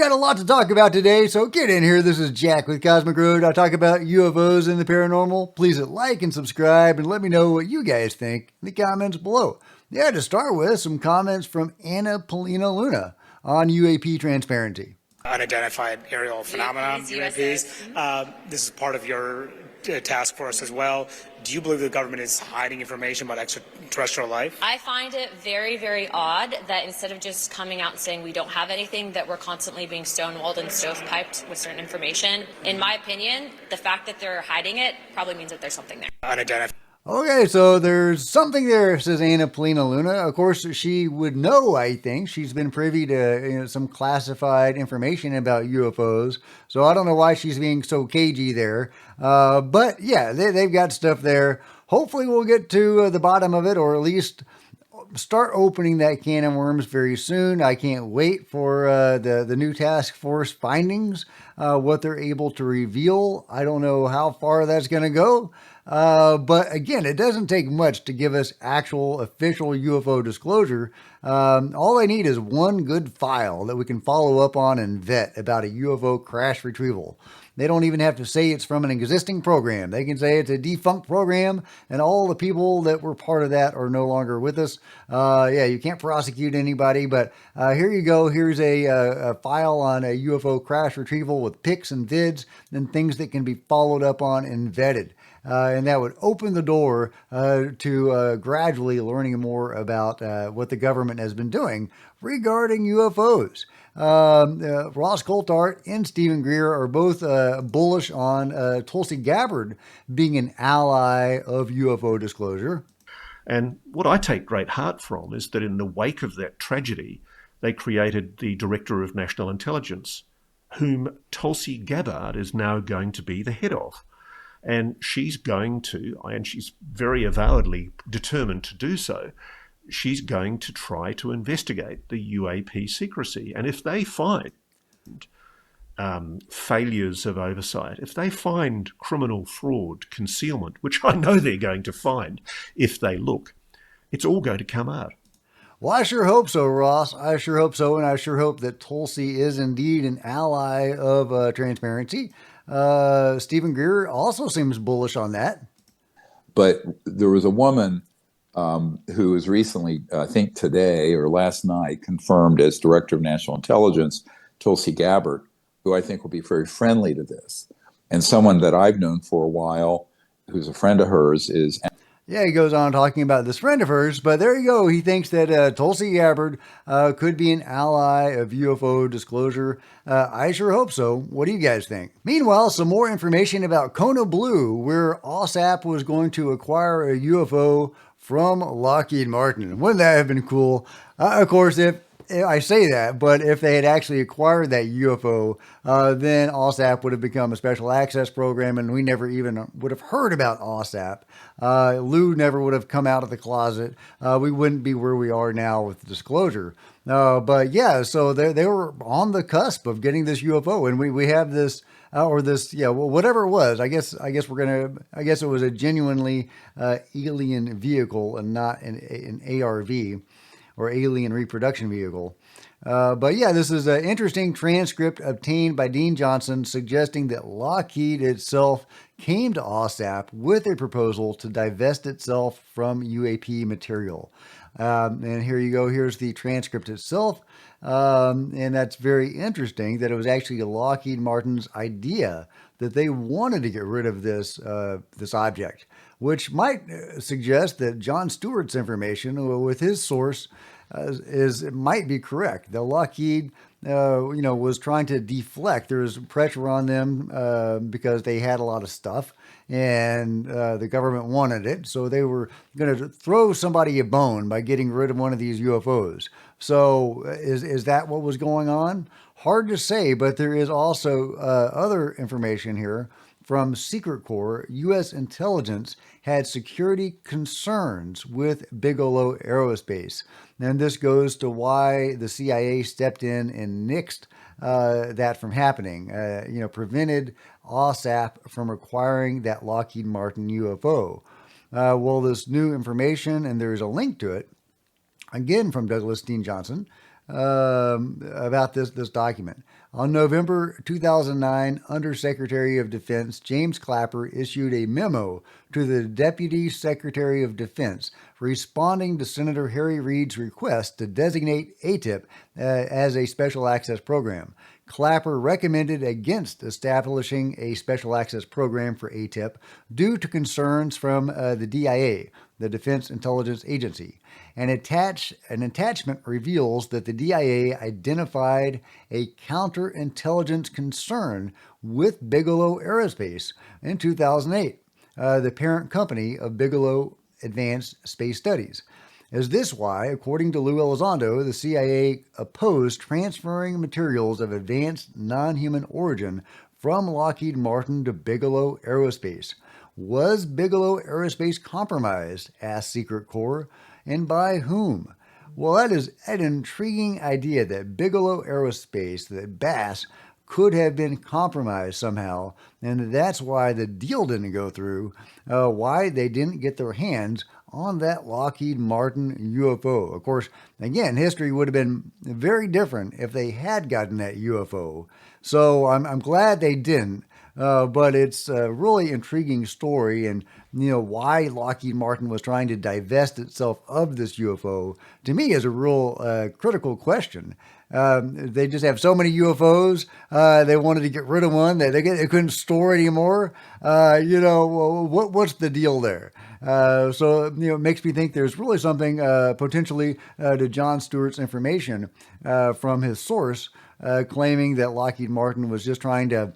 got a lot to talk about today, so get in here. This is Jack with Cosmic Road. I talk about UFOs and the paranormal. Please hit like and subscribe and let me know what you guys think in the comments below. Yeah, to start with, some comments from Paulina Luna on UAP transparency. Unidentified aerial phenomena, UAPs. This is part of your task force as well. Do you believe the government is hiding information about extraterrestrial life? I find it very, very odd that instead of just coming out and saying we don't have anything, that we're constantly being stonewalled and stovepiped with certain information. In my opinion, the fact that they're hiding it probably means that there's something there. Unidentified. Okay, so there's something there, says Paulina Luna. Of course, she would know, I think. She's been privy to some classified information about UFOs, so I don't know why she's being so cagey there. But yeah, they've got stuff there. Hopefully we'll get to the bottom of it, or at least start opening that can of worms very soon. I can't wait for the new task force findings, what they're able to reveal. I don't know how far that's going to go. But again, it doesn't take much to give us actual official UFO disclosure. All I need is one good file that we can follow up on and vet about a UFO crash retrieval. They don't even have to say it's from an existing program. They can say it's a defunct program and all the people that were part of that are no longer with us. Yeah, you can't prosecute anybody, but here you go. Here's a file on a UFO crash retrieval with pics and vids and things that can be followed up on and vetted. And that would open the door to gradually learning more about what the government has been doing regarding UFOs. Ross Coulthart and Stephen Greer are both bullish on Tulsi Gabbard being an ally of UFO disclosure. And what I take great heart from is that in the wake of that tragedy, they created the Director of National Intelligence, whom Tulsi Gabbard is now going to be the head of. And she's going to, and she's very avowedly determined to do so, she's going to try to investigate the UAP secrecy. And if they find failures of oversight, if they find criminal fraud, concealment, which I know they're going to find if they look, it's all going to come out. Well, I sure hope so, Ross. I sure hope so. And I sure hope that Tulsi is indeed an ally of transparency. Stephen Greer also seems bullish on that. But there was a woman who was recently, I think today or last night, confirmed as Director of National Intelligence, Tulsi Gabbard, who I think will be very friendly to this. And someone that I've known for a while, who's a friend of hers, is... Yeah, he goes on talking about this friend of hers, but there you go. He thinks that Tulsi Gabbard could be an ally of UFO disclosure. I sure hope so. What do you guys think? Meanwhile, some more information about Kona Blue, where OSAP was going to acquire a UFO from Lockheed Martin. Wouldn't that have been cool? Of course, if I say that, but if they had actually acquired that UFO, then OSAP would have become a special access program, and we never even would have heard about OSAP. Lou never would have come out of the closet. We wouldn't be where we are now with the but yeah, so they were on the cusp of getting this UFO, and we have this, or this, yeah, well, whatever it was. I guess it was a genuinely alien vehicle and not an ARV. Or alien reproduction vehicle. But yeah, this is an interesting transcript obtained by Dean Johnson suggesting that Lockheed itself came to OSAP with a proposal to divest itself from UAP material. And here you go. Here's the transcript itself. And that's very interesting that it was actually Lockheed Martin's idea that they wanted to get rid of this object, which might suggest that John Stewart's information with his source might be correct. The Lockheed, was trying to deflect. There was pressure on them because they had a lot of stuff, and the government wanted it, so they were going to throw somebody a bone by getting rid of one of these UFOs. So is that what was going on? Hard to say, but there is also other information here from Secret Corps. U.S. intelligence had security concerns with Bigelow Aerospace. And this goes to why the CIA stepped in and nixed that from happening, prevented OSAP from acquiring that Lockheed Martin UFO. Well, this new information, and there's a link to it, again from Douglas Dean Johnson, about this document. On November 2009, Undersecretary of Defense James Clapper issued a memo to the Deputy Secretary of Defense responding to Senator Harry Reid's request to designate ATIP as a special access program. Clapper recommended against establishing a special access program for ATIP due to concerns from the DIA, the Defense Intelligence Agency. An attachment reveals that the DIA identified a counterintelligence concern with Bigelow Aerospace in 2008, the parent company of Bigelow Advanced Space Studies. Is this why, according to Lou Elizondo, the CIA opposed transferring materials of advanced non-human origin from Lockheed Martin to Bigelow Aerospace? Was Bigelow Aerospace compromised, asked Secret Corps, and by whom? Well, that is an intriguing idea that Bigelow Aerospace, that BASS, could have been compromised somehow, and that's why the deal didn't go through, why they didn't get their hands on that Lockheed Martin UFO. Of course, again, history would have been very different if they had gotten that UFO. So I'm glad they didn't. But it's a really intriguing story, and why Lockheed Martin was trying to divest itself of this UFO to me is a real critical question. They just have so many UFOs. They wanted to get rid of one. They couldn't store anymore. What's the deal there? So it makes me think there's really something potentially to Jon Stewart's information from his source, claiming that Lockheed Martin was just trying to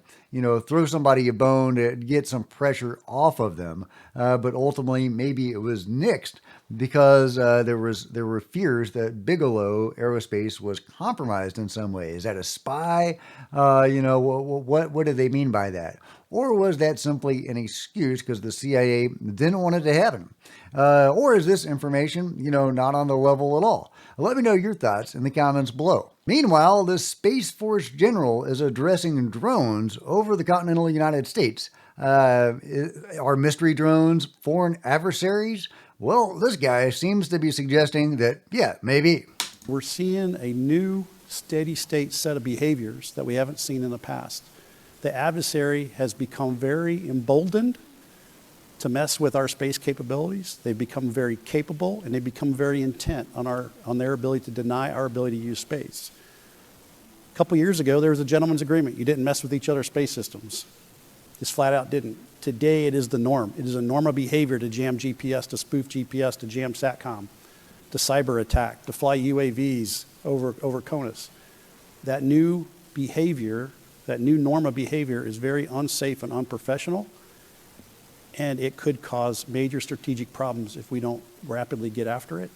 throw somebody a bone to get some pressure off of them. But ultimately, maybe it was nixed because there were fears that Bigelow Aerospace was compromised in some way. Is that a spy? What do they mean by that? Or was that simply an excuse because the CIA didn't want it to happen? Or is this information, not on the level at all? Let me know your thoughts in the comments below. Meanwhile, the Space Force General is addressing drones over the continental United States. Are mystery drones foreign adversaries? Well, this guy seems to be suggesting that, yeah, maybe. We're seeing a new steady state set of behaviors that we haven't seen in the past. The adversary has become very emboldened to mess with our space capabilities. They've become very capable, and they've become very intent on their ability to deny our ability to use space. A couple years ago, there was a gentleman's agreement. You didn't mess with each other's space systems. Just flat out didn't. Today, it is the norm. It is a normal behavior to jam GPS, to spoof GPS, to jam SATCOM, to cyber attack, to fly UAVs over Konas. That new behavior, that new norm of behavior is very unsafe and unprofessional, and it could cause major strategic problems if we don't rapidly get after it.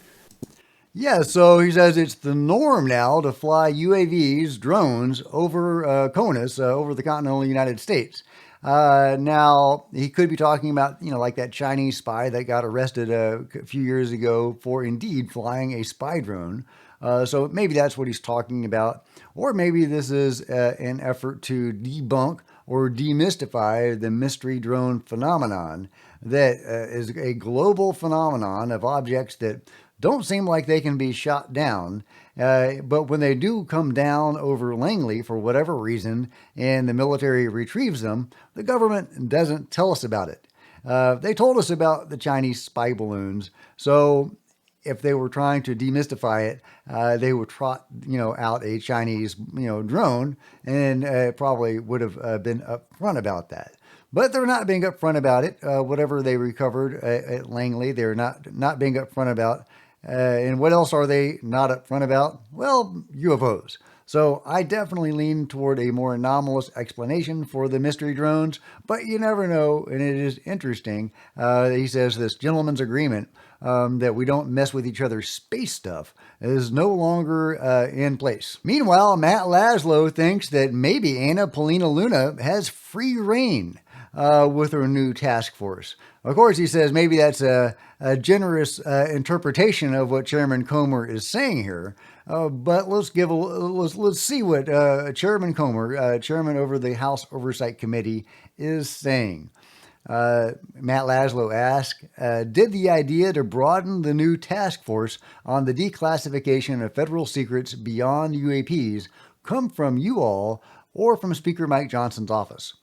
Yeah, so he says it's the norm now to fly UAVs, drones, over Konas, over the continental United States. Now, he could be talking about, like that Chinese spy that got arrested a few years ago for indeed flying a spy drone. So maybe that's what he's talking about. Or maybe this is an effort to debunk or demystify the mystery drone phenomenon that is a global phenomenon of objects that don't seem like they can be shot down. But when they do come down over Langley for whatever reason and the military retrieves them, the government doesn't tell us about it. They told us about the Chinese spy balloons. So if they were trying to demystify it, they would trot, out a Chinese, drone, and probably would have been upfront about that. But they're not being upfront about it. Whatever they recovered at Langley, they're not being upfront about. And what else are they not upfront about? Well, UFOs. So I definitely lean toward a more anomalous explanation for the mystery drones, but you never know, and it is interesting. He says this gentleman's agreement that we don't mess with each other's space stuff is no longer in place. Meanwhile, Matt Laszlo thinks that maybe Anna Paulina Luna has free reign with her new task force. Of course, he says maybe that's a generous interpretation of what Chairman Comer is saying here. But let's see what Chairman Comer, chairman over the House Oversight Committee, is saying. Matt Laszlo asked, did the idea to broaden the new task force on the declassification of federal secrets beyond UAPs come from you all or from Speaker Mike Johnson's office?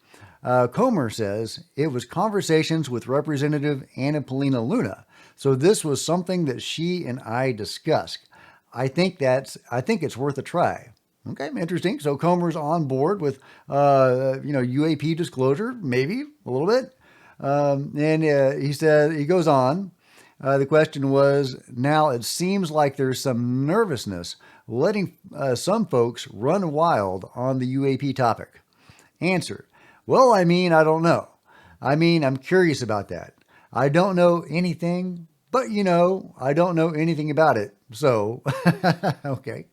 Comer says it was conversations with Representative Anna Paulina Luna, so this was something that she and I discussed. I think it's worth a try. Okay, interesting. So Comer's on board with UAP disclosure, maybe a little bit. And he goes on. The question was, now it seems like there's some nervousness letting some folks run wild on the UAP topic. Answer, well, I don't know. I'm curious about that. I don't know anything, but I don't know anything about it. So, okay.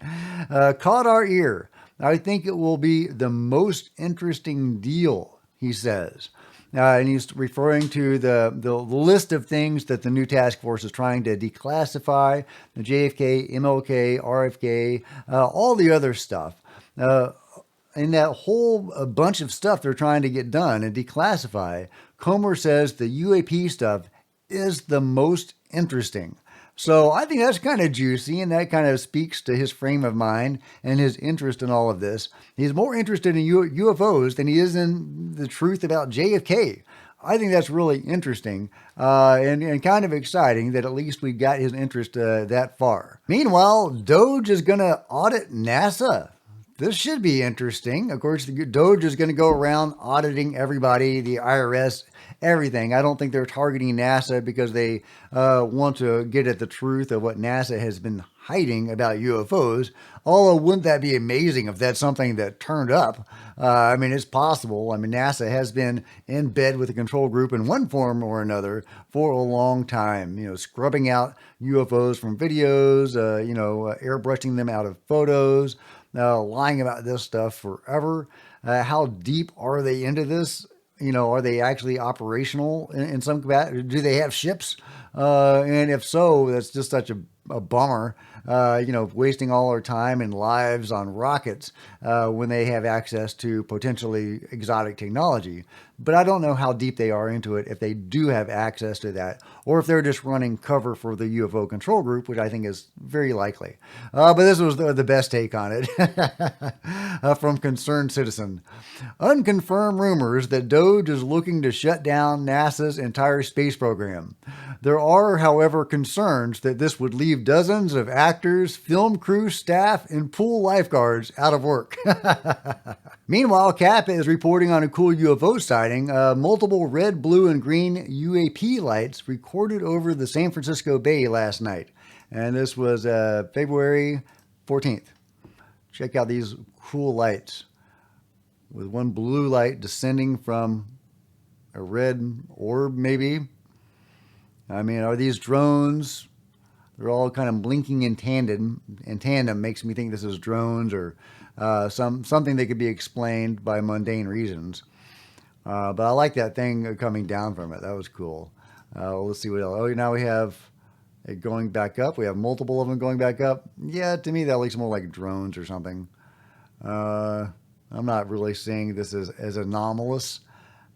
Caught our ear. I think it will be the most interesting deal, he says. And he's referring to the list of things that the new task force is trying to declassify, the JFK, MLK, RFK, all the other stuff. And that whole bunch of stuff they're trying to get done and declassify, Comer says the UAP stuff is the most interesting. So I think that's kind of juicy, and that kind of speaks to his frame of mind and his interest in all of this. He's more interested in UFOs than he is in the truth about JFK. I think that's really interesting and kind of exciting that at least we got his interest that far. Meanwhile, DOGE is going to audit NASA. This should be interesting. Of course, the DOGE is going to go around auditing everybody, the IRS, everything. I don't think they're targeting NASA because they want to get at the truth of what NASA has been hiding about UFOs. Although, wouldn't that be amazing if that's something that turned up? It's possible. NASA has been in bed with the control group in one form or another for a long time. Scrubbing out UFOs from videos, airbrushing them out of photos, lying about this stuff forever. How deep are they into this? Are they actually operational in some capacity? Do they have ships? And if so, that's just such a bummer. Wasting all our time and lives on rockets when they have access to potentially exotic technology. But I don't know how deep they are into it if they do have access to that, or if they're just running cover for the UFO control group, which I think is very likely. But this was the best take on it from Concerned Citizen. Unconfirmed rumors that DOGE is looking to shut down NASA's entire space program. There are, however, concerns that this would leave dozens of actors, film crew, staff, and pool lifeguards out of work. Meanwhile, CAP is reporting on a cool UFO sighting. Multiple red, blue, and green UAP lights recorded over the San Francisco Bay last night. And this was February 14th. Check out these cool lights with one blue light descending from a red orb, maybe. Are these drones? They're all kind of blinking in tandem. Makes me think this is drones or something that could be explained by mundane reasons. But I like that thing coming down from it. That was cool. Let's see what else. Oh, now we have it going back up. We have multiple of them going back up. Yeah, to me that looks more like drones or something. I'm not really seeing this as anomalous.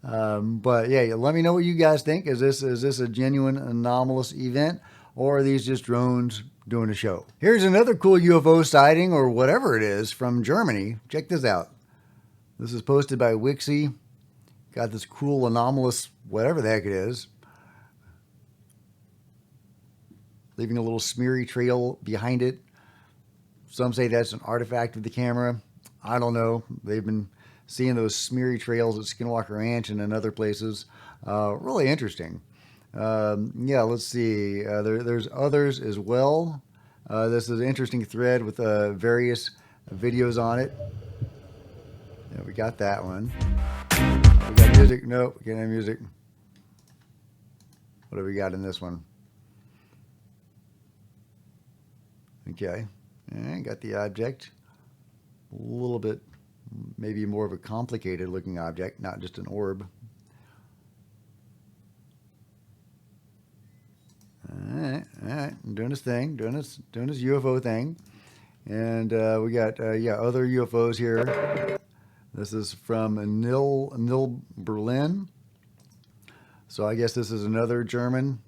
But yeah, let me know what you guys think. Is this a genuine anomalous event, or are these just drones doing a show? Here's another cool UFO sighting, or whatever it is, from Germany. Check this out. This is posted by Wixie. Got this cool anomalous whatever the heck it is, leaving a little smeary trail behind it. Some say that's an artifact of the camera. I don't know. They've been seeing those smeary trails at Skinwalker Ranch and in other places. Really interesting. Yeah, let's see. There's others as well. This is an interesting thread with various videos on it. Yeah, we got that one. We got music. Nope, we can't have music. What have we got in this one? Okay. Got the object. A little bit, maybe more of a complicated looking object, not just an orb. All right, doing his thing, doing his UFO thing, and we got other UFOs here. This is from Nil Berlin. So I guess this is another German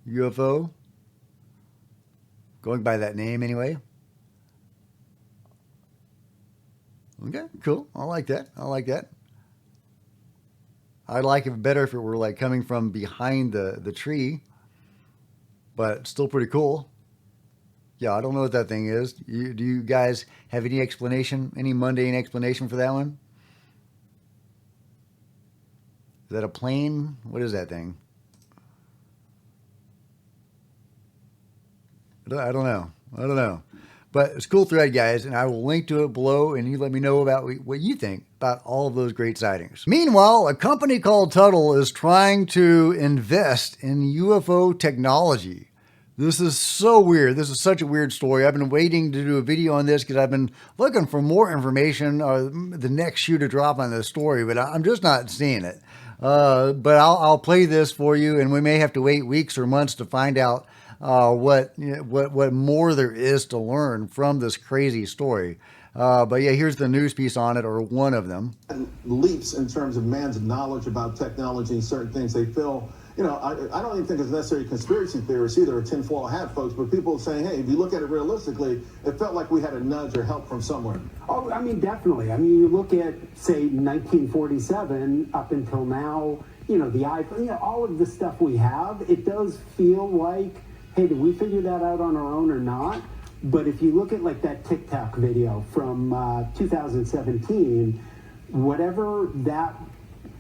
UFO. Going by that name anyway. Okay, cool. I like that. I like that. I'd like it better if it were like coming from behind the tree, but still pretty cool. Yeah, I don't know what that thing is. Do you guys have any explanation, any mundane explanation for that one? Is that a plane? What is that thing? I don't know. I don't know. But it's a cool thread, guys, and I will link to it below, and you let me know about what you think about all of those great sightings. Meanwhile, a company called Tuttle is trying to invest in UFO technology. This is so weird. This is such a weird story. I've been waiting to do a video on this because I've been looking for more information or the next shoe to drop on this story, but I'm just not seeing it. But I'll play this for you, and we may have to wait weeks or months to find out what more there is to learn from this crazy story. But yeah, here's the news piece on it, or one of them. Leaps in terms of man's knowledge about technology and certain things they feel. You know, I don't even think it's necessarily conspiracy theorists either, or tinfoil hat folks, but people saying, hey, if you look at it realistically, it felt like we had a nudge or help from somewhere. Oh, I mean, definitely. I mean, you look at, say, 1947 up until now, you know, the iPhone, you know, all of the stuff we have, it does feel like, hey, did we figure that out on our own or not? But if you look at like that TikTok video from 2017, whatever that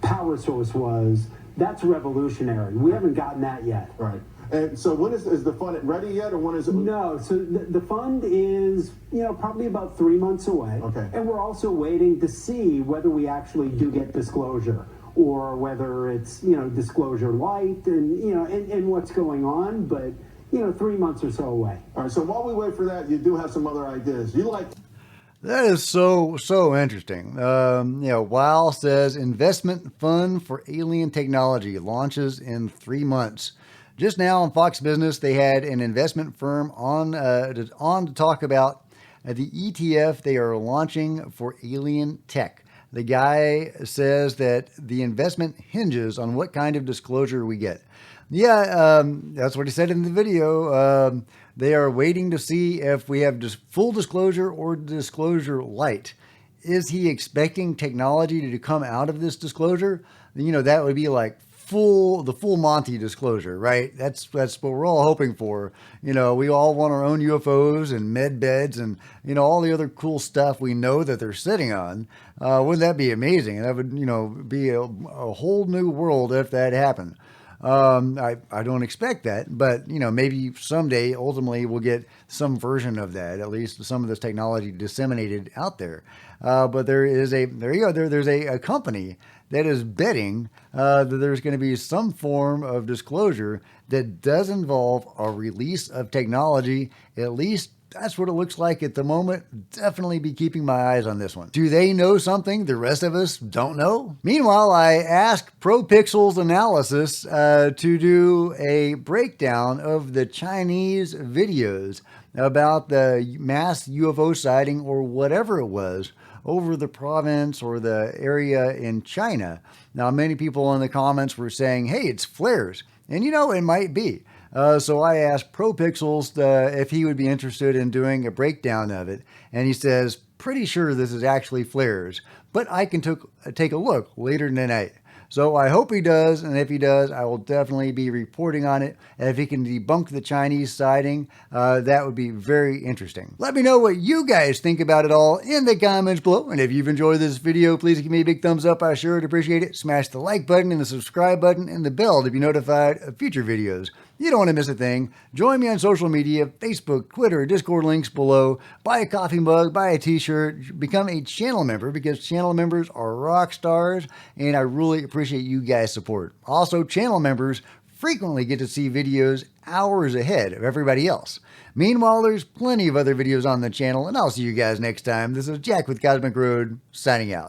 power source was, that's revolutionary. We haven't gotten that yet. Right. And so when is the fund ready yet, or when is it? No, so the fund is, you know, probably about 3 months away. Okay. And we're also waiting to see whether we actually do get disclosure, or whether it's, you know, disclosure light and, you know, and what's going on. But, you know, 3 months or so away. All right, so while we wait for that, you do have some other ideas. You like... That is so interesting. You know, Weil says investment fund for alien technology launches in 3 months. Just now on Fox Business, they had an investment firm on to talk about the ETF they are launching for alien tech. The guy says that the investment hinges on what kind of disclosure we get. Yeah, that's what he said in the video. They are waiting to see if we have full disclosure or disclosure light. Is he expecting technology to come out of this disclosure? You know, that would be like the full Monty disclosure, right? That's what we're all hoping for. You know, we all want our own UFOs and med beds and, you know, all the other cool stuff we know that they're sitting on. Wouldn't that be amazing? That would, you know, be a whole new world if that happened. I don't expect that, but, you know, maybe someday ultimately we'll get some version of that, at least some of this technology disseminated out there. But there's a company that is betting that there's going to be some form of disclosure that does involve a release of technology. At least that's what it looks like at the moment. Definitely be keeping my eyes on this one. Do they know something the rest of us don't know? Meanwhile, I asked ProPixels Analysis to do a breakdown of the Chinese videos about the mass UFO sighting or whatever it was over the province or the area in China. Now, many people in the comments were saying, hey, it's flares. And, you know, it might be. So I asked ProPixels if he would be interested in doing a breakdown of it. And he says, pretty sure this is actually flares, but I can take a look later tonight. So I hope he does, and if he does, I will definitely be reporting on it. And if he can debunk the Chinese sighting, that would be very interesting. Let me know what you guys think about it all in the comments below. And if you've enjoyed this video, please give me a big thumbs up. I sure would appreciate it. Smash the like button and the subscribe button and the bell to be notified of future videos. You don't want to miss a thing. Join me on social media, Facebook, Twitter, Discord, links below. Buy a coffee mug, buy a t-shirt, become a channel member because channel members are rock stars and I really appreciate you guys' support. Also, channel members frequently get to see videos hours ahead of everybody else. Meanwhile, there's plenty of other videos on the channel and I'll see you guys next time. This is Jack with Cosmic Road, signing out.